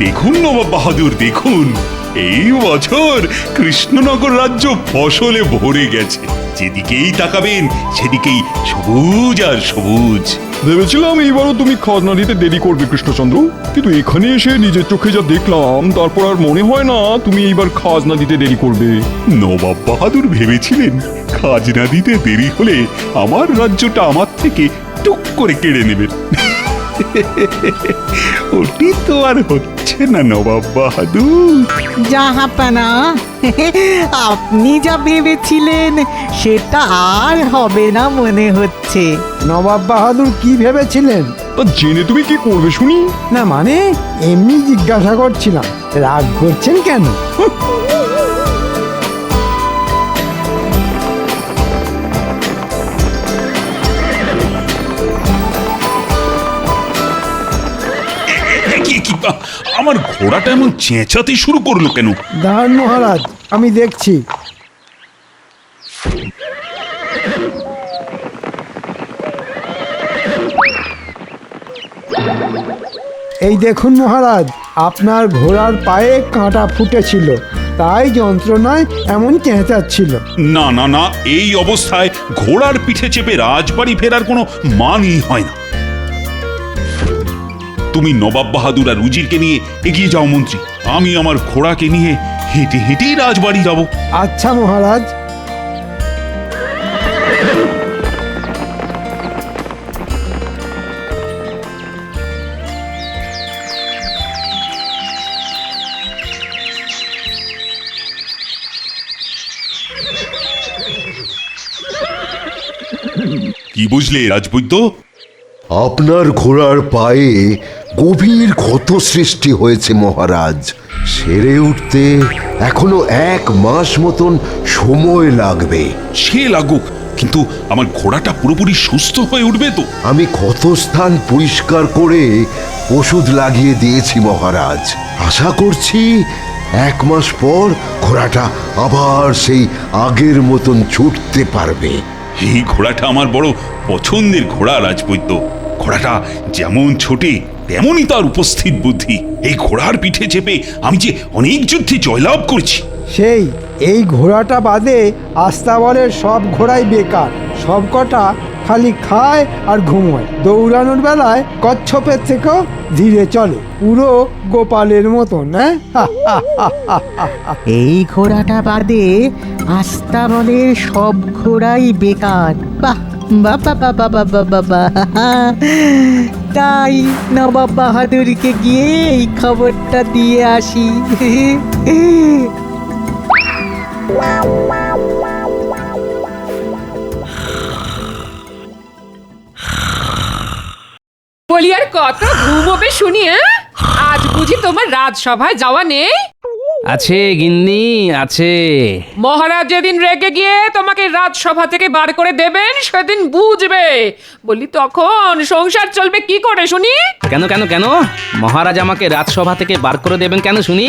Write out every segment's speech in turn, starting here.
দেখুন নবাব বাহাদুর, দেখুন এই বছর কৃষ্ণনগর রাজ্য ফসলে ভরে গেছে। যেদিকেই তাকাবেন সেদিকেই সবুজ আর সবুজ। ভেবেছিলাম এইবারও তুমি খাজনা দিতে দেরি করবে কৃষ্ণচন্দ্র, কিন্তু এখানে এসে নিজের চোখে যা দেখলাম তারপর আর মনে হয় না তুমি এইবার খাজনা দিতে দেরি করবে। নবাব বাহাদুর ভেবেছিলেন খাজনা দিতে দেরি হলে আমার রাজ্যটা আমার থেকে টুক করে কেড়ে নেবেন। ওটি তো আর হচ্ছে না নবাব বাহাদুর। জাহাপানা, আপনি যা ভেবেছিলেন সেটা আর হবে না মনে হচ্ছে। নবাব বাহাদুর কি ভেবেছিলেন? তা জেনে তুমি কি করবে শুনি? না মানে এমনি জিজ্ঞাসা করছিলাম, রাগ করছেন কেন? আমার ঘোড়াটা এমন চেঁচাতে শুরু করলো কেন? দাঁড়ান মহারাজ, আমি দেখছি। এই দেখুন মহারাজ, আপনার ঘোড়ার পায়ে কাঁটা ফুটেছিল, তাই যন্ত্রণায় এমন চেঁচাচ্ছিল। না না না, এই অবস্থায় ঘোড়ার পিঠে চেপে রাজবাড়ি ফেরার কোনো মানই হয় না। তুমি নবাব বাহাদুর আর উজিরকে নিয়ে এগিয়ে যাও মন্ত্রী, আমি আমার ঘোড়াকে নিয়ে হেঁটে হেঁটেই রাজবাড়ি যাব। আচ্ছা মহারাজ। কি বুঝলে রাজবৈদ্য? আপনার ঘোড়ার পায়ে গভীর ক্ষত সৃষ্টি হয়েছে মহারাজ। সেরে উঠতে এখনো 1 মাস মতন সময় লাগবে। সে লাগুক, কিন্তু আমার ঘোড়াটা পুরোপুরি সুস্থ হয়ে উঠবে তো? আমি ক্ষত স্থান পরিষ্কার করে ওষুধ লাগিয়ে দিয়েছি মহারাজ। আশা করছি 1 মাস পর ঘোড়াটা আবার সেই আগের মতন ছুটতে পারবে। এই ঘোড়াটা আমার বড় পছন্দের ঘোড়া রাজবৈদ্য। ঘোড়াটা যেমন ছোটে তেমনই তার উপস্থিত বুদ্ধি। এই ঘোড়ার পিঠে চেপে আমি যে অনেক যুদ্ধে জয়লাভ করছি। সেই এই ঘোড়াটা বাদে আস্তাবলের সব ঘোড়াই বেকার, সব কটা খালি খায় আর ঘুমোয়। দৌড়ানোর বেলায় কচ্ছপের থেকেও ধীরে চলে, পুরো গোপালের মতন। এই ঘোড়াটা বাদে আস্তাবলের সব ঘোড়াই বেকার। বাহ, বাবা বাবা বাবা বাবা, তাই নবাব বাহাদুরকে গিয়ে এই খবরটা দিয়ে আসি। বলি আর কত ঘুমোবে শুনি? আজ বুঝি তোমার রাজসভায় যাওয়া নেই? আছে গিন্নি, আছে। মহারাজ যেদিন রেগে গিয়ে তোমাকে রাজসভা থেকে বার করে দেবেন সেদিন বুঝবে। বলি তখন সংসার চলবে কি করে শুনি? কেন কেন কেন মহারাজ আমাকে রাজসভা থেকে বার করে দেবেন কেন শুনি?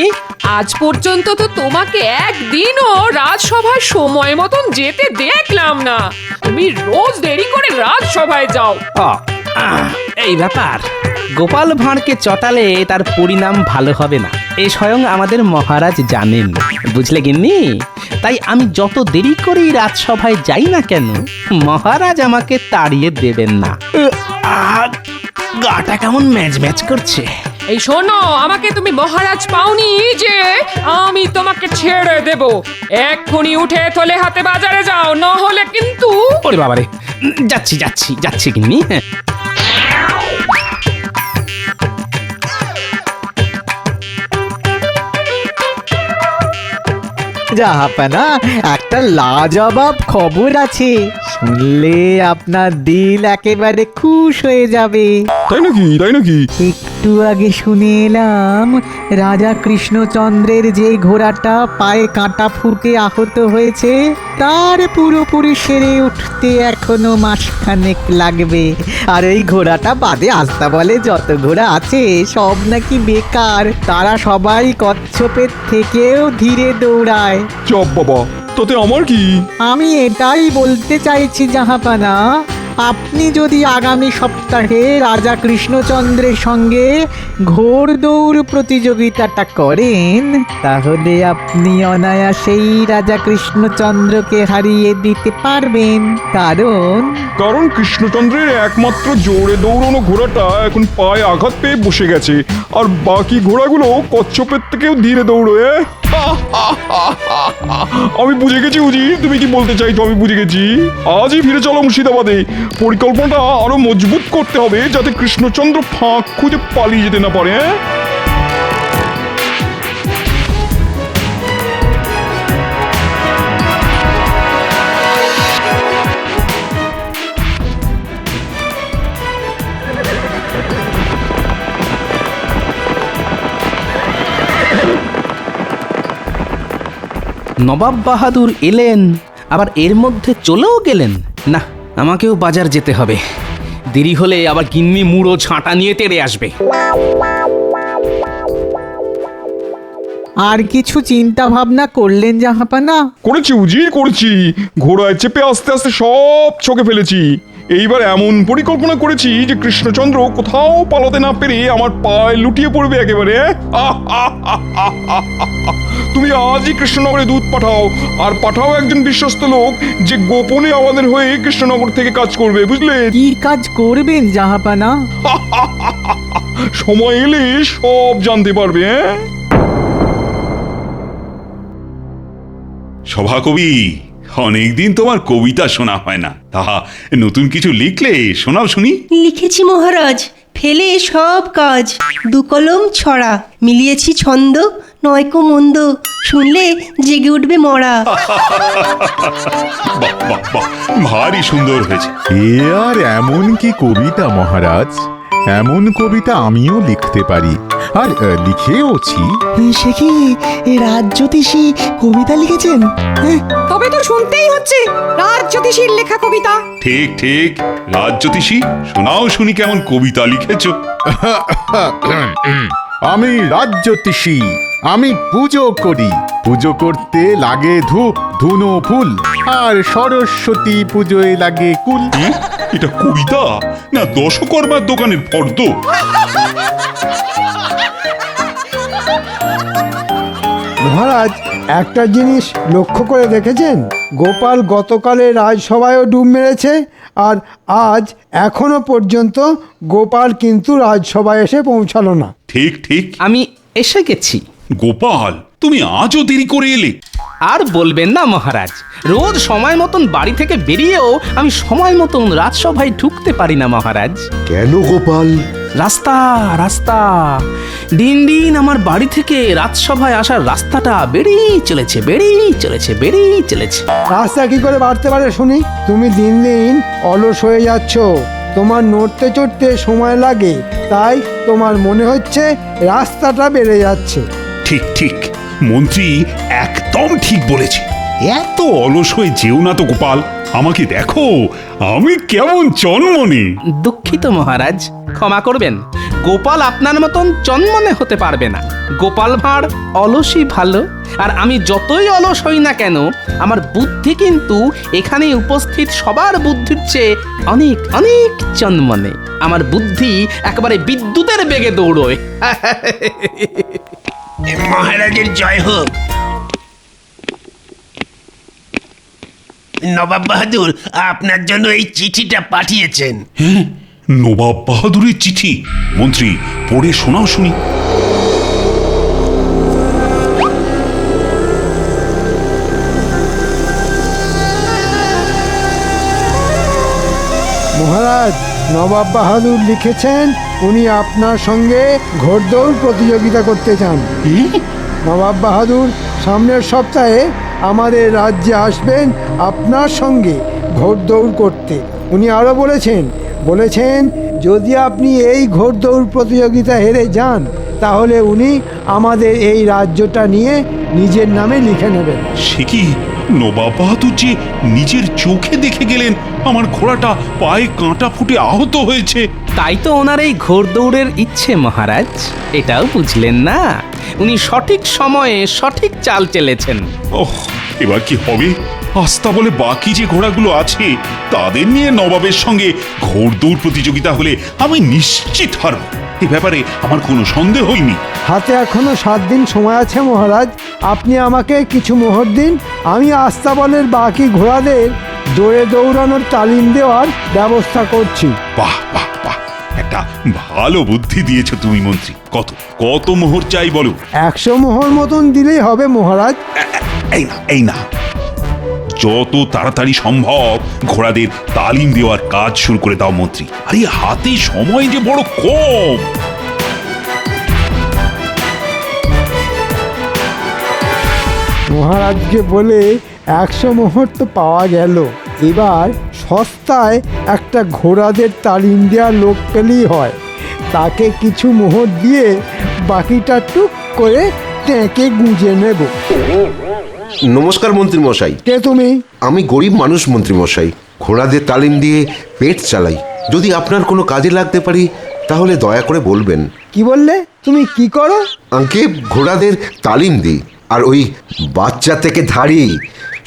আজ পর্যন্ত তো তোমাকে একদিনও রাজসভায় সময় মতন যেতে দেখলাম না। তুমি রোজ দেরি করে রাজসভায় যাও। এই ব্যাপার, গোপাল ভাঁড়কে চটালে তার পরিণাম ভালো হবে না, এ স্বয়ং আমাদের মহারাজ জানেন, বুঝলে গিন্নি? তাই আমি যত দেরি করেই রাজসভায় যাই না কেন, মহারাজ আমাকে তাড়িয়ে দেবেন না। গাটা কেমন ম্যাচ ম্যাচ করছে। এই শোনো, আমাকে তুমি মহারাজ পাওনি যে আমি তোমাকে ছেড়ে দেব। এক্ষুনি উঠে থলে হাতে বাজারে যাও, না হলে কিন্তু। ওরে বাবারে, যাচ্ছি যাচ্ছি যাচ্ছি গিন্নি। জাহাপানা, একটা লাজবাব খবর আছে, শুনলে আপনার দিল একেবারে খুশ হয়ে যাবে। তাই নাকি? তাই নাকি? একটু আগে শুনে এলাম রাজা কৃষ্ণচন্দ্রের যে ঘোড়াটা পায়ে কাঁটা ফুটে আহত হয়েছে তার পুরোপুরি সেরে উঠতে এখনো মাসখানেক লাগবে। আর এই ঘোড়াটা বাদে আস্তাবলে যত ঘোড়া আছে সব নাকি বেকার, তারা সবাই কচ্ছপের থেকেও ধীরে দৌড়ায়। চাপ বাবা, তাতে আমার কি? আমি এটাই বলতে চাইছি জাহাপানা, আপনি যদি আগামী সপ্তাহে রাজা কৃষ্ণচন্দ্রের সঙ্গে ঘোড় দৌড় প্রতিযোগিতাটা করেন তাহলে আপনি অনায়াসেই রাজা কৃষ্ণচন্দ্রকে হারিয়ে দিতে পারবেন, কারণ কৃষ্ণচন্দ্রের একমাত্র জোরে দৌড়ানো ঘোড়াটা এখন পায়ে আঘাত পেয়ে বসে গেছে, আর বাকি ঘোড়াগুলো কচ্ছপের থেকেও ধীরে দৌড়ে। আমি বুঝে গেছি উজির, তুমি কি বলতে চাইছো আমি বুঝে গেছি। আজই ফিরে চলো মুর্শিদাবাদে। পরিকল্পনাটা আরো মজবুত করতে হবে যাতে কৃষ্ণচন্দ্র ফাঁক খুঁজে পালিয়ে যেতে না পারে। নবাব বাহাদুর এলেন আবার এর মধ্যে চলেও গেলেন। না, আমাকেও বাজার যেতে হবে, দেরি হলে আবার গিন্নি মুড়ো ঝাঁটা নিয়ে তেড়ে আসবে। আর কিছু চিন্তা ভাবনা করলেন জাহাপানা? করেছি উজির, করেছি। ঘোড়ায় চেপে আস্তে আস্তে সব ছকে ফেলেছি। এইবার এমন পরিকল্পনা করেছি যে কৃষ্ণচন্দ্র কোথাও পালাতে না পেরে আমার পায়ে লুটিয়ে পড়বে একেবারে। তুমি আজই কৃষ্ণনগরে দুধ পাঠাও, আর পাঠাও একজন বিশ্বস্ত লোক যে গোপনে আমাদের হয়ে কৃষ্ণনগর থেকে কাজ করবে, বুঝলে? কি কাজ করবেন জাহাপানা? সময় এলে সব জানতে পারবে। সভাকবি, অনেকদিন তোমার কবিতা শোনা হয় না, তাহা নতুন কিছু লিখলে শোনাও শুনি। লিখেছি মহারাজ, ফেলে সব কাজ, দু কলম ছড়া, মিলিয়েছি ছন্দ, নয়কো মন্দ, শুনলে জেগে উঠবে মরা। বাহ বাহ বাহ, ভারী সুন্দর হয়েছে। এ আর এমন কি কবিতা মহারাজ, এমন কবিতা আমিও লিখতে পারি, আর লিখেওছি। সে কি রাজ্যোতিষী কবিতা লিখেছেন? তবে তো শুনতেই হচ্ছে রাজ্যোতিষীর লেখা কবিতা। ঠিক ঠিক, রাজ্যোতিষী, শোনাও শুনি কেমন কবিতা লিখেছো। আমি রাজ্যোতিষী, আমি পুজো করি, পুজো করতে লাগে ধূপ ধুনো ফুল, আর সরস্বতী পুজোয় লাগে কুল। এটা কবিতা না দশকর্মার দোকানের ফর্দ? মহারাজ, একটা জিনিস লক্ষ্য করে দেখেছেন? গোপাল গতকালে রাজসভায়ও ডুব মেরেছে, আর আজ এখনো পর্যন্ত গোপাল কিন্তু রাজসভায় এসে পৌঁছালো না। ঠিক ঠিক, আমি এসে গেছি। গোপাল, তুমি আজও দেরি করে এলে। আর বলবেন না মহারাজ, রোজ সময় মতন বাড়ি থেকে বেরিয়েও আমি সময় মতন রাজসভায় ঢুকতে পারি না মহারাজ। কেন গোপাল? রাস্তা রাস্তা, দিন দিন আমার বাড়ি থেকে রাজসভায় আসার রাস্তাটা বেড়েই চলেছে, বেড়েই চলেছে, বেড়েই চলেছে। রাস্তা কি করে বাড়তে পারে শুনি? তুমি দিন দিন অলস হয়ে যাচ্ছ, তোমার নড়তে চড়তে সময় লাগে, তাই তোমার মনে হচ্ছে রাস্তাটা বেড়ে যাচ্ছে। ঠিক ঠিক, মন্ত্রী একদম ঠিক বলেছে। এত অলস হয়ে যেও না তো গোপাল, আমাকে দেখো আমি কেমন চনমনে। দুঃখিত মহারাজ, ক্ষমা করবেন, গোপাল আপনার মতন চনমনে হতে পারবে না। গোপাল ভাঁড় অলসই ভালো, আর আমি যতই অলস হই না কেন আমার বুদ্ধি কিন্তু এখানে উপস্থিত সবার বুদ্ধির চেয়ে অনেক অনেক চনমনে। আমার বুদ্ধি একেবারে বিদ্যুতের বেগে দৌড়োয়। মহারাজের জয় হোক। নবাব বাহাদুর আপনার জন্য এই চিঠিটা পাঠিয়েছেন। হ্যাঁ, নবাব বাহাদুরের চিঠি? মন্ত্রী, পড়ে শোনাও শুনি। মহারাজ, নবাব বাহাদুর লিখেছেন উনি আপনার সঙ্গে ঘোড়দৌড় প্রতিযোগিতা করতে চান। নবাব বাহাদুর সামনের সপ্তাহে আমাদের রাজ্যে আসবেন আপনার সঙ্গে ঘোড়দৌড় করতে। উনি আরও বলেছেন যদি আপনি এই ঘোড়দৌড় প্রতিযোগিতা হেরে যান তাহলে উনি আমাদের এই রাজ্যটা নিয়ে নিজের নামে লিখে নেবেন। সে কি, নবাব বাহাদুর যে নিজের চোখে দেখে গেলেন আমার ঘোড়াটা পায়ে কাঁটা ফুটে আহত হয়েছে? তাই তো ওনার এই ঘোড়দৌড়ের ইচ্ছে মহারাজ। এটাও বুঝলেন না? উনি সঠিক সময়ে সঠিক চাল চেলেছেন। ওহ, এবার কি হবে? আস্তা বলে বাকি যে ঘোড়াগুলো আছে তাদের নিয়ে নবাবের সঙ্গে ঘোড়দৌড় প্রতিযোগিতা হলে আমি নিশ্চিত হারব, এ ব্যাপারে আমার কোনো সন্দেহই নেই। হাতে এখনো 7 দিন সময় আছে মহারাজ, আপনি আমাকে কিছু মোহর দিন, আমি আস্তাবলের বাকি ঘোড়াদের জোরে দৌড়ানোর তালিম দেওয়ার ব্যবস্থা করছি। বাহ বাহ বাহ, একটা ভালো বুদ্ধি দিয়েছো তুমি মন্ত্রী। কত কত মোহর চাই বলো? 100 মোহর মতন দিলেই হবে মহারাজ। এই না, যত তাড়াতাড়ি সম্ভব ঘোড়াদের তালিম দেওয়ার কাজ শুরু করে দাও মন্ত্রী। আরে হাতে সময় যে বড় কম। মহারাজকে বলে 100 মোহর তো পাওয়া গেল, এবার সস্তায় একটা ঘোড়াদের তালিম দেওয়ার লোক পেলেই হয়। তাকে কিছু মোহর দিয়ে বাকিটা টুক করে ট্যাঁকে গুঁজে নেব। নমস্কার মন্ত্রী মশাই। কে তুমি? আমি গরিব মানুষ মন্ত্রী মশাই, ঘোড়াদের তালিম দিয়ে পেট চালাই। যদি আপনার কোনো কাজে লাগতে পারি তাহলে দয়া করে বলবেন। কি বললে? তুমি কি করো? আঙ্কে ঘোড়াদের তালিম দিই, আর ওই বাচ্চা থেকে ধাড়ি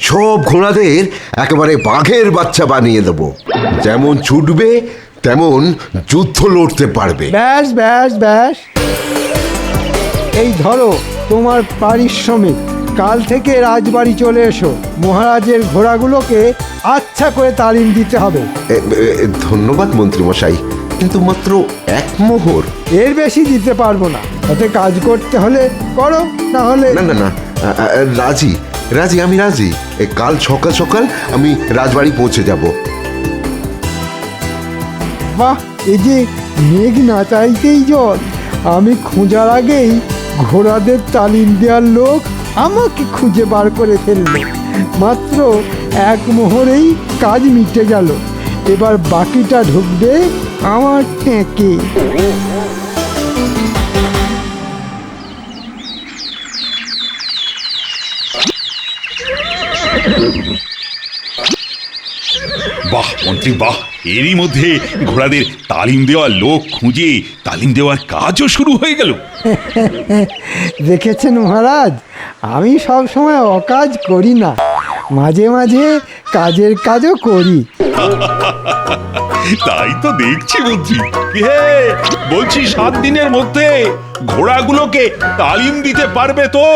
সব ঘোড়াদের একেবারে বাঘের বাচ্চা বানিয়ে দেব। যেমন ছুটবে তেমন যুদ্ধ লড়তে পারবে। ব্যাস ব্যাস ব্যাস, এই ধরো তোমার পারিশ্রমিক। কাল থেকে রাজবাড়ি চলে এসো, মহারাজের ঘোড়াগুলোকে আচ্ছা করে তালিম দিতে হবে। ধন্যবাদ মন্ত্রী মশাই, কিন্তু মাত্র 1 মোহর। এর বেশি দিতে পারবো না, তাতে কাজ করতে হলে করো, না হলে না না না, রাজি রাজি, আমি রাজি। কাল সকাল সকাল আমি রাজবাড়ি পৌঁছে যাব। বাহ, এই যে মেঘ না চাইতেই জল। আমি খোঁজার আগেই ঘোড়াদের তালিম দেওয়ার লোক আমাকে খুঁজে বার করে ফেললো। মাত্র 1 মোহরেই কাজ মিটে গেল। এবার বাকিটা ঢুকবে আমার ট্যাঁকে। বাহ মন্ত্রী বাহ, এরই মধ্যে ঘোড়াদের তালিম দেওয়ার লোক খুঁজে তালিম দেওয়ার কাজও শুরু হয়ে গেল। দেখেছেন মহারাজ, আমি সব সময় অকাজ করি না, মাঝে মাঝে কাজের কাজও করি। তাই তো দেখছি মন্ত্রী। বলছি 7 দিনের মধ্যে ঘোড়াগুলোকে তালিম দিতে পারবে তো?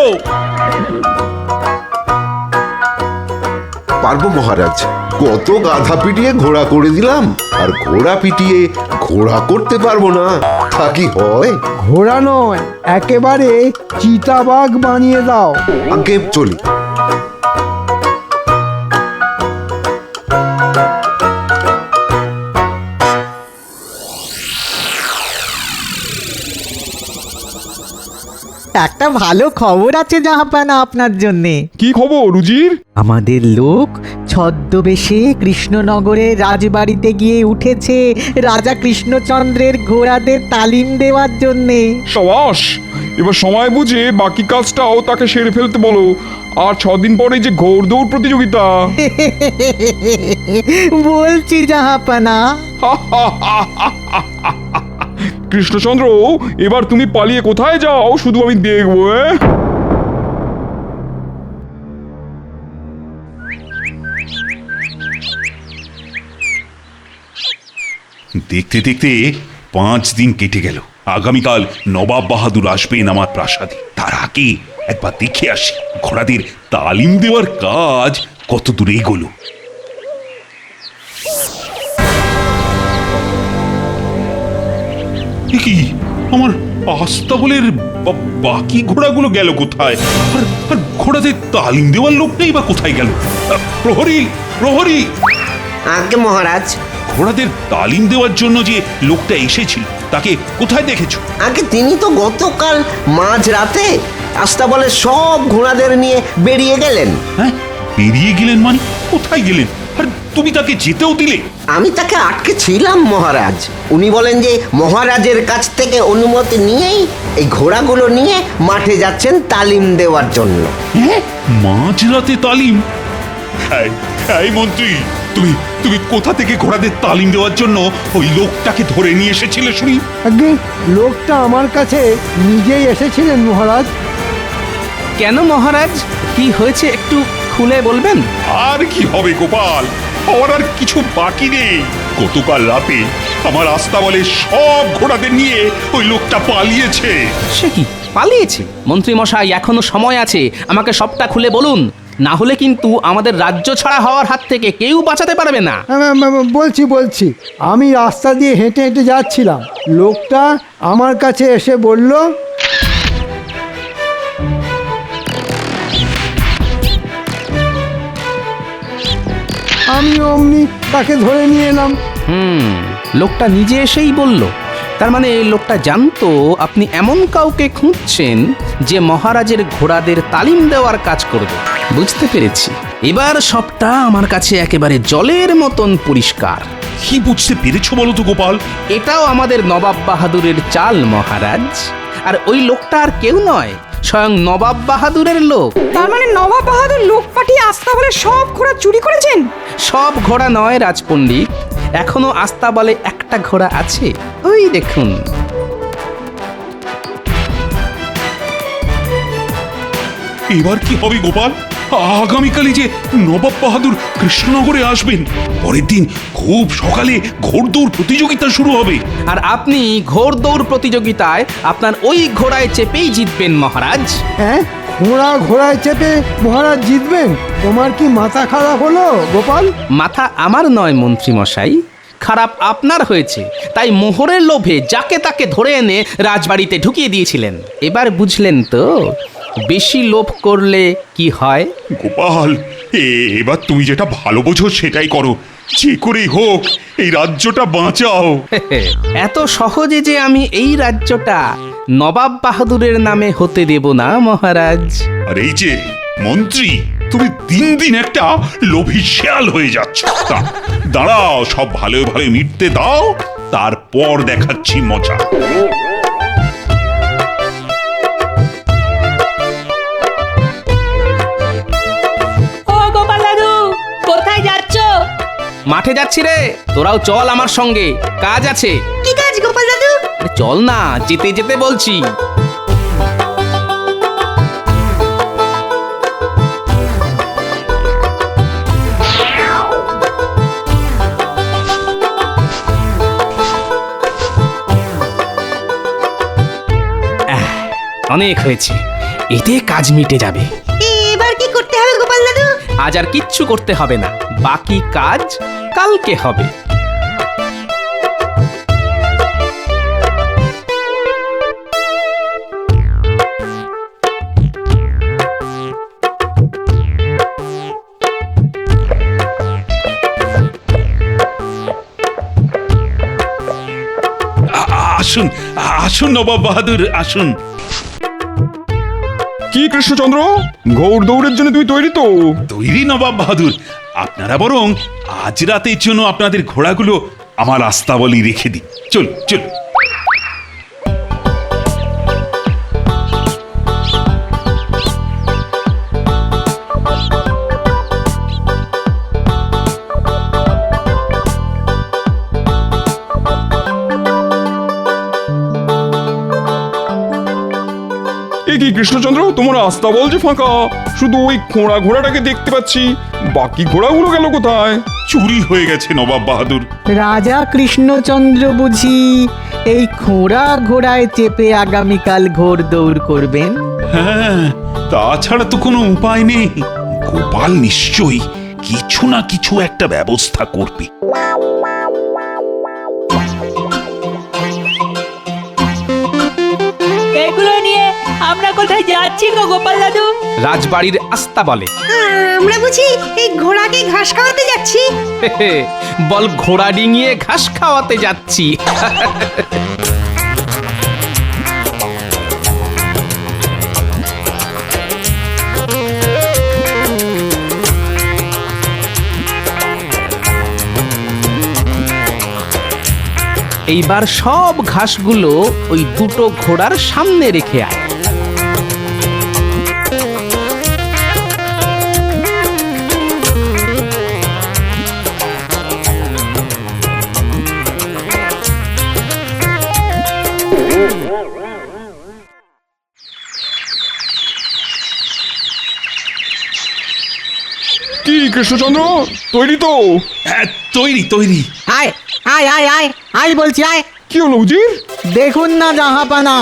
পারবো মহারাজ। কত গাধা পিটিয়ে ঘোড়া করে দিলাম, আর ঘোড়া পিটিয়ে ঘোড়া করতে পারবো না, তা কি হয়? ঘোড়া নয়, একেবারে চিতাবাঘ বানিয়ে দাও। আগে চলি। একটা ভালো খবর আছে জাহাপানা আপনার জন্যে। কি খবর রুজির? আমাদের লোক ছদ্মবেশে কৃষ্ণনগরের রাজবাড়িতে গিয়ে উঠেছে রাজা কৃষ্ণচন্দ্রের ঘোড়াদের তালিম দেওয়ার জন্যে। সাবাস, এবার সময় বুঝে বাকি কাজটাও তাকে সেরে ফেলতে বলো। আর 6 দিন পরে যে ঘোড়দৌড় প্রতিযোগিতা। বলছি জাহাপানা। কৃষ্ণচন্দ্র, এবার তুমি পালিয়ে কোথায় যাও শুধু আমি দেখবো। দেখতে দেখতে 5 দিন কেটে গেল। আগামীকাল নবাব বাহাদুর আসবেন আমার প্রাসাদে। তার আগে একবার দেখে আসি ঘোড়াদের তালিম দেওয়ার কাজ কত দূরে এগোলো। কি আমার আস্তাবলের বাকি ঘোড়াগুলো গেল কোথায়? আর ঘোড়াদের তালিম দেওয়ার লোকটাই বা কোথায় গেল? প্রহরী, প্রহরী! আজ্ঞে মহারাজ। ঘোড়াদের তালিম দেওয়ার জন্য যে লোকটা এসেছিল তাকে কোথায় দেখেছো? আগে তিনি তো গতকাল মাঝরাতে আস্তাবলের সব ঘোড়াদের নিয়ে বেরিয়ে গেলেন। হ্যাঁ, বেরিয়ে গেলেন মানে? কোথায় গেলেন? আর তুমি তাকে যেতেও দিলে? আমি তাকে আটকে ছিলাম মহারাজ। উনি বলেন যে মহারাজের কাছ থেকে অনুমতি নিয়েই এই ঘোড়াগুলো নিয়ে মাঠে যাচ্ছেন তালিম দেওয়ার জন্য। হ্যাঁ, মাঝরাতে তালিম? এই মন্ত্রী, তুমি তুমি কোথা থেকে ঘোড়াদের তালিম দেওয়ার জন্য ওই লোকটাকে ধরে নিয়ে এসেছিলে শুনি? আগে লোকটা আমার কাছে নিজেই এসেছিলেন মহারাজ। কেন মহারাজ, কি হয়েছে একটু খুলে বলবেন? আর কি হবে গোপাল, আমার আর কিছু বাকি নেই। গতকাল রাতে আমার আস্তাবলে সব ঘোড়াদের নিয়ে ওই লোকটা পালিয়েছে। সে কি, পালিয়েছে? মন্ত্রী মশাই, এখনো সময় আছে, আমাকে সবটা খুলে বলুন, না হলে কিন্তু আমাদের রাজ্য ছাড়া হওয়ার হাত থেকে কেউ বাঁচাতে পারবে না। বলছি আমি রাস্তা দিয়ে হেঁটে হেঁটে যাচ্ছিলাম, লোকটা আমার কাছে এসে বলল, আমি অমনি তাকে ধরে নিয়ে এলাম। লোকটা নিজে এসেই বলল? তার মানে লোকটা জানতো আপনি এমন কাউকে খুঁজছেন যে মহারাজের ঘোড়াদের তালিম দেওয়ার কাজ করবে। বুঝতে পেরেছি, এবার সবটা আমার কাছে একেবারে জলের মতন পরিষ্কার। কি বুঝতে পেরেছো বলো তো গোপাল? এটাও আমাদের নবাব বাহাদুরের চাল মহারাজ। আর ওই লোকটা আর কেউ নয়, স্বয়ং নবাব বাহাদুরের লোক। তার মানে নবাব বাহাদুর লোক পাঠিয়ে আস্তাবলে সব ঘোড়া চুরি করেছেন? সব ঘোড়া নয় রাজপণ্ডিত, এখনো আস্তাবলে একটা ঘোড়া আছে, ওই দেখুন। এবার কি হবে গোপাল? আগামীকালই যে নবাব বাহাদুর কৃষ্ণনগরে আসবেন, পরের দিন খুব সকালে ঘোড়দৌড় প্রতিযোগিতা শুরু হবে। আর আপনি ঘোড়দৌড় প্রতিযোগিতায় আপনার ওই ঘোড়ায় চেপেই জিতবেন মহারাজ। হ্যাঁ, ঘোড়ায় চেপে মহারাজ জিতবেন? তোমার কি মাথা খারাপ হলো গোপাল? মাথা আমার নয় মন্ত্রী মশাই, খারাপ আপনার হয়েছে। তাই মোহরের লোভে যাকে তাকে ধরে এনে রাজবাড়িতে ঢুকিয়ে দিয়েছিলেন। এবার বুঝলেন তো বেশি লোভ করলে কি হয়? গোপাল, এবার তুমি যেটা ভালো বোঝো সেটাই করো, যে করেই হোক এই রাজ্যটা বাঁচাও। এত সহজে যে আমি এই রাজ্যটা নবাব বাহাদুরের নামে হতে দেব না মহারাজ। আর এই যে মন্ত্রী, তুমি দিন দিন একটা লোভী শেয়াল হয়ে যাচ্ছ। দাঁড়াও, সব ভালো ভালো মিটতে দাও, তারপর দেখাচ্ছি মজা। মাঠে যাচ্ছি রে, তোরাও চল আমার সঙ্গে, কাজ আছে। কি কাজ গোপাল দাদু? চল না, যেতে যেতে বলছি। অনেক হয়েছে, এতে কাজ মিটে যাবে। এবার কি করতে হবে গোপাল দাদু? আজ আর কিচ্ছু করতে হবে না, বাকি কাজ কালকে হবে। আসুন আসুন নবাব বাহাদুর, আসুন। কি কৃষ্ণচন্দ্র, ঘোড়দৌড়ের জন্য তুমি তৈরি তো? তৈরি নবাব বাহাদুর, আপনারা বরং আজ রাতের জন্য আপনাদের ঘোড়াগুলো আমার আস্তাবলি রেখে দিন। চল চল। কি কৃষ্ণচন্দ্র, তোমার আস্তাবল যে ফাঁকা, শুধু ওই ঘোড়াটাকে দেখতে পাচ্ছি, বাকি ঘোড়াগুলো গেল কোথায়? চুরি হয়ে গেছে নবাব বাহাদুর। রাজা কৃষ্ণচন্দ্র বুঝি এই ঘোড়ায় চেপে আগামীকাল ঘোড়দৌড় করবেন? হ্যাঁ, তাছাড়া তো কোনো উপায় নেই। গোপাল নিশ্চয়ই কিছু না কিছু একটা ব্যবস্থা করবে। এগুলো নিয়ে আমরা কোথায় যাচ্ছি গো গোপাল দাদু? রাজবাড়ির আস্তাবলে। আমরা বুঝি এই ঘোড়াকে ঘাস খাওয়াতে যাচ্ছি? বল, ঘোড়া ডিঙিয়ে ঘাস খাওয়াতে যাচ্ছি। এইবার সব ঘাসগুলো ওই দুটো ঘোড়ার সামনে রেখে আয়। কি কৃষ্ণচন্দ্র, তৈরি তো? হ্যাঁ, তৈরি তৈরি। আয় আয় আয় আয় আয় বলছি আয়। কি হলো উজির? দেখুন না জাহাপানা,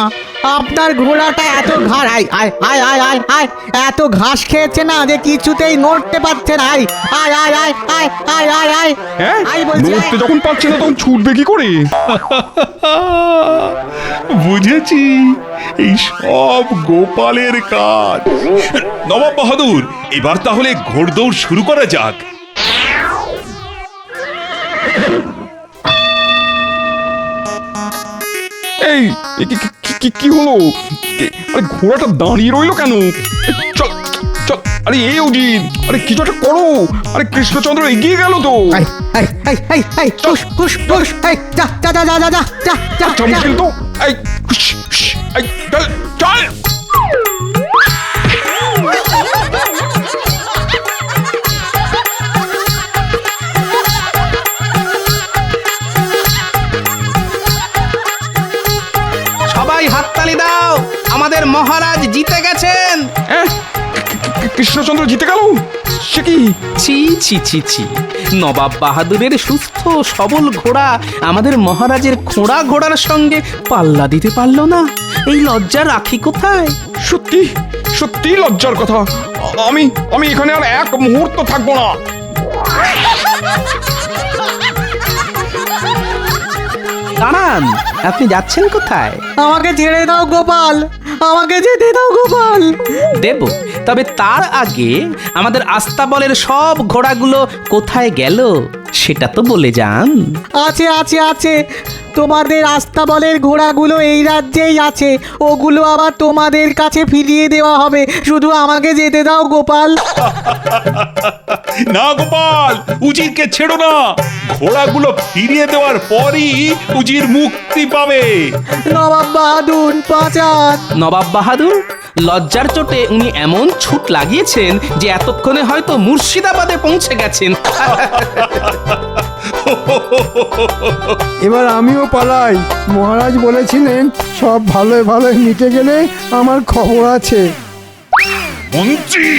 আপনার ঘোড়াটা এত ঘাস আয় আয় আয় আয় আয় আয় এত ঘাস খেয়েছে না যে কিছুতেই নড়তে পারছে না। আয় আয় আয় আয় আয় আয় আয় আয় হ্যাঁ, আয় বলছি আয়। নড়তে যখন পারছে না তখন ছুটবে কি করে? বুঝেছি, এই সব গোপালের কাজ। নবাব বাহাদুর, এবার তাহলে ঘোড়দৌড় শুরু করা যাক। এই কি হলো? আরে ঘোড়াটা দাঁড়িয়ে রইলো কেন? চল চল, আরে এই উজির, আরে কিছু একটা করো। আরে কৃষ্ণচন্দ্র এগিয়ে গেল তো। আয় আয় আয় আয় আয় হুশ হুশ হুশ আয় যা যা যা যা যা যা যা যা আচ্ছা, মুশকিল তো। এই হুশ, হুশ, এই চল চল। সবাই হাততালি দাও, আমাদের মহারাজ জিতে গেছেন। কৃষ্ণচন্দ্র জিতে গেল? সে কি? ছি ছি ছি ছি, নবাব বাহাদুরের সুস্থ সবল ঘোড়া আমাদের মহারাজের খোঁড়া ঘোড়ার সঙ্গে পাল্লা দিতে পারলো না। এই লজ্জা রাখি কোথায়? সত্যি সত্যি লজ্জার কথা। আমি আমি এখানে আর এক মুহূর্ত থাকবো না। দাঁড়ান, আপনি যাচ্ছেন কোথায়? আমাকে ছেড়ে দাও গোপাল, আমাকে যেতে দাও গোপাল। দেব, তবে তার আগে আমাদের আস্তাবলের সব ঘোড়াগুলো কোথায় গেল সেটা তো বলে যান। আছে আছে আছে, তোমাদের আস্তাবলের ঘোড়াগুলো এই রাজ্যেই আছে, ওগুলো আবার তোমাদের কাছে ফিরিয়ে দেওয়া হবে। শুধু আমাকে যেতে দাও গোপাল। না গোপাল, উজিরকে ছেড়ো না। ঘোড়াগুলো ফিরিয়ে দেওয়ার পরই উজির মুক্তি পাবে। নবাব বাহাদুর বাঁচান। নবাব বাহাদুর, লজ্জার চোটে উনি এমন ছুট লাগিয়েছেন যে এতক্ষণে হয়তো মুর্শিদাবাদে পৌঁছে গেছেন। এবার আমিও পালাই। মহারাজ বলেছিলেন সব ভালোই ভালোই মিটে গেলে আমার খবর আছে। মন্ত্রী,